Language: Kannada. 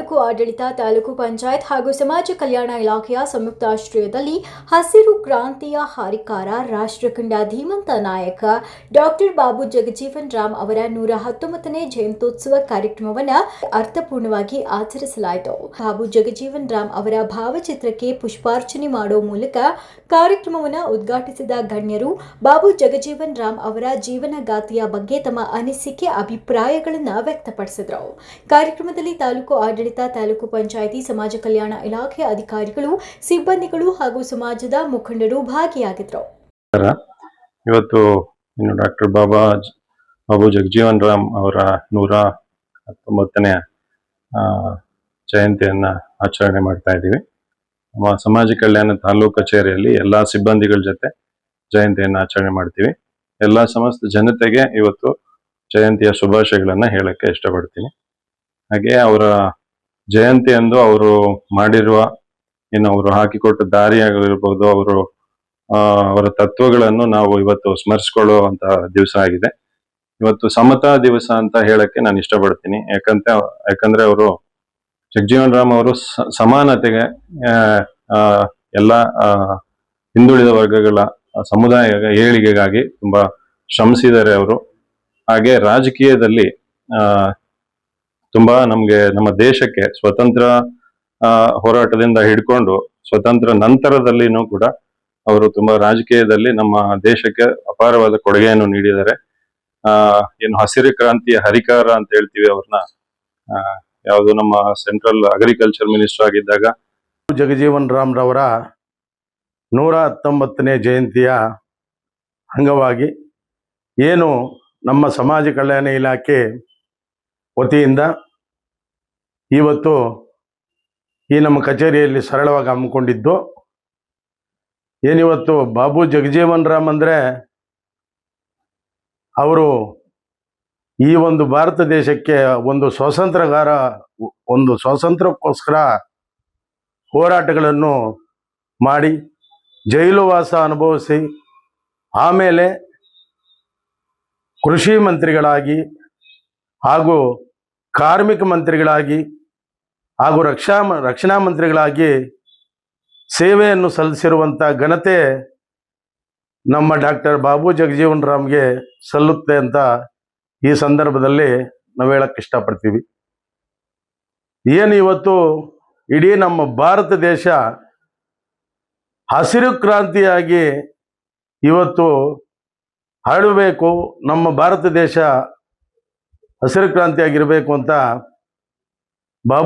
ತಾಲೂಕು ಆಡಳಿತ, ತಾಲೂಕು ಪಂಚಾಯತ್ ಹಾಗೂ ಸಮಾಜ ಕಲ್ಯಾಣ ಇಲಾಖೆಯ ಸಂಯುಕ್ತ ಆಶ್ರಯದಲ್ಲಿ ಹಸಿರು ಕ್ರಾಂತಿಯ ಹರಿಕಾರ, ರಾಷ್ಟ್ರಕಂಡ ಧೀಮಂತ ನಾಯಕ ಡಾಕ್ಟರ್ ಬಾಬು ಜಗಜೀವನ್ ರಾಮ್ ಅವರ 119ನೇ ಜಯಂತ್ಯೋತ್ಸವ ಕಾರ್ಯಕ್ರಮವನ್ನು ಅರ್ಥಪೂರ್ಣವಾಗಿ ಆಚರಿಸಲಾಯಿತು. ಬಾಬು ಜಗಜೀವನ್ ರಾಮ್ ಅವರ ಭಾವಚಿತ್ರಕ್ಕೆ ಪುಷ್ಪಾರ್ಚನೆ ಮಾಡುವ ಮೂಲಕ ಕಾರ್ಯಕ್ರಮವನ್ನು ಉದ್ಘಾಟಿಸಿದ ಗಣ್ಯರು ಬಾಬು ಜಗಜೀವನ್ ರಾಮ್ ಅವರ ಜೀವನಗಾಥೆಯ ಬಗ್ಗೆ ತಮ್ಮ ಅನಿಸಿಕೆ, ಅಭಿಪ್ರಾಯಗಳನ್ನು ವ್ಯಕ್ತಪಡಿಸಿದರು. ಕಾರ್ಯಕ್ರಮದಲ್ಲಿ ತಾಲೂಕು ಆಡಳಿತ, ತಾಲೂಕು ಪಂಚಾಯಿತಿ, ಸಮಾಜ ಕಲ್ಯಾಣ ಇಲಾಖೆಯ ಅಧಿಕಾರಿಗಳು, ಸಿಬ್ಬಂದಿಗಳು ಹಾಗೂ ಸಮಾಜದ ಮುಖಂಡರು ಭಾಗಿಯಾಗಿದ್ದರು. ಇವತ್ತು ಡಾಕ್ಟರ್ ಬಾಬು ಜಗಜೀವನ್ ರಾಮ್ ಅವರ 119ನೇ ಜಯಂತಿಯನ್ನ ಆಚರಣೆ ಮಾಡ್ತಾ ಇದ್ದೀವಿ. ನಮ್ಮ ಸಮಾಜ ಕಲ್ಯಾಣ ತಾಲೂಕು ಕಚೇರಿಯಲ್ಲಿ ಎಲ್ಲಾ ಸಿಬ್ಬಂದಿಗಳ ಜೊತೆ ಜಯಂತಿಯನ್ನು ಆಚರಣೆ ಮಾಡ್ತೀವಿ. ಎಲ್ಲಾ ಸಮಸ್ತ ಜನತೆಗೆ ಇವತ್ತು ಜಯಂತಿಯ ಶುಭಾಶಯಗಳನ್ನ ಹೇಳಕ್ಕೆ ಇಷ್ಟಪಡ್ತೀನಿ. ಹಾಗೆ ಅವರ ಜಯಂತಿ ಅಂದು ಅವರು ಮಾಡಿರುವ ಅವರು ಹಾಕಿಕೊಟ್ಟ ದಾರಿಯಾಗಿರ್ಬೋದು, ಅವರ ತತ್ವಗಳನ್ನು ನಾವು ಇವತ್ತು ಸ್ಮರಿಸಿಕೊಳ್ಳುವಂತ ದಿವಸ ಆಗಿದೆ. ಇವತ್ತು ಸಮತಾ ದಿವಸ ಅಂತ ಹೇಳಕ್ಕೆ ನಾನು ಇಷ್ಟಪಡ್ತೀನಿ. ಯಾಕಂದ್ರೆ ಅವರು ಜಗಜೀವನ್ ರಾಮ್ ಅವರು ಸಮಾನತೆಗೆ ಎಲ್ಲ ಹಿಂದುಳಿದ ವರ್ಗಗಳ ಸಮುದಾಯ ಏಳಿಗೆಗಾಗಿ ತುಂಬಾ ಶ್ರಮಿಸಿದ್ದಾರೆ ಅವರು. ಹಾಗೆ ರಾಜಕೀಯದಲ್ಲಿ ತುಂಬಾ ನಮ್ಮ ದೇಶಕ್ಕೆ ಸ್ವತಂತ್ರ ಹೋರಾಟದಿಂದ ಹಿಡ್ಕೊಂಡು ಸ್ವತಂತ್ರ ನಂತರದಲ್ಲಿನೂ ಕೂಡ ಅವರು ತುಂಬಾ ರಾಜಕೀಯದಲ್ಲಿ ನಮ್ಮ ದೇಶಕ್ಕೆ ಅಪಾರವಾದ ಕೊಡುಗೆಯನ್ನು ನೀಡಿದ್ದಾರೆ. ಹಸಿರು ಕ್ರಾಂತಿಯ ಹರಿಕಾರ ಅಂತ ಹೇಳ್ತೀವಿ ಅವ್ರನ್ನ. ಯಾವುದು ನಮ್ಮ ಸೆಂಟ್ರಲ್ ಅಗ್ರಿಕಲ್ಚರ್ ಮಿನಿಸ್ಟರ್ ಆಗಿದ್ದಾಗ ಜಗಜೀವನ್ ರಾಮ್ ರವರ 119ನೇ ಜಯಂತಿಯ ಅಂಗವಾಗಿ ನಮ್ಮ ಸಮಾಜ ಕಲ್ಯಾಣ ಇಲಾಖೆ ವತಿಯಿಂದ ಇವತ್ತು ಈ ನಮ್ಮ ಕಚೇರಿಯಲ್ಲಿ ಸರಳವಾಗಿ ಹಮ್ಮಿಕೊಂಡಿದ್ದು. ಇವತ್ತು ಬಾಬು ಜಗಜೀವನ್ ರಾಮ್ ಅಂದರೆ ಅವರು ಈ ಒಂದು ಭಾರತ ದೇಶಕ್ಕೆ ಒಂದು ಸ್ವಾತಂತ್ರ್ಯಕ್ಕೋಸ್ಕರ ಹೋರಾಟಗಳನ್ನು ಮಾಡಿ ಜೈಲುವಾಸ ಅನುಭವಿಸಿ ಆಮೇಲೆ ಕೃಷಿ ಮಂತ್ರಿಗಳಾಗಿ ಹಾಗೂ ಕಾರ್ಮಿಕ ಮಂತ್ರಿಗಳಾಗಿ ಹಾಗೂ ರಕ್ಷಣಾ ಮಂತ್ರಿಗಳಾಗಿ ಸೇವೆಯನ್ನು ಸಲ್ಲಿಸಿರುವಂಥ ಘನತೆ ನಮ್ಮ ಡಾಕ್ಟರ್ ಬಾಬು ಜಗಜೀವನ್ ರಾಮ್ಗೆ ಸಲ್ಲುತ್ತೆ ಅಂತ ಈ ಸಂದರ್ಭದಲ್ಲಿ ನಾವು ಹೇಳಕ್ಕೆ ಇಷ್ಟಪಡ್ತೀವಿ. ಇವತ್ತು ಇಡೀ ನಮ್ಮ ಭಾರತ ದೇಶ ಹಸಿರು ಕ್ರಾಂತಿಯಾಗಿ ಇವತ್ತು ಹರಡಬೇಕು, ನಮ್ಮ ಭಾರತ ದೇಶ ಹಸಿರು ಕ್ರಾಂತಿಯಾಗಿರಬೇಕು ಅಂತ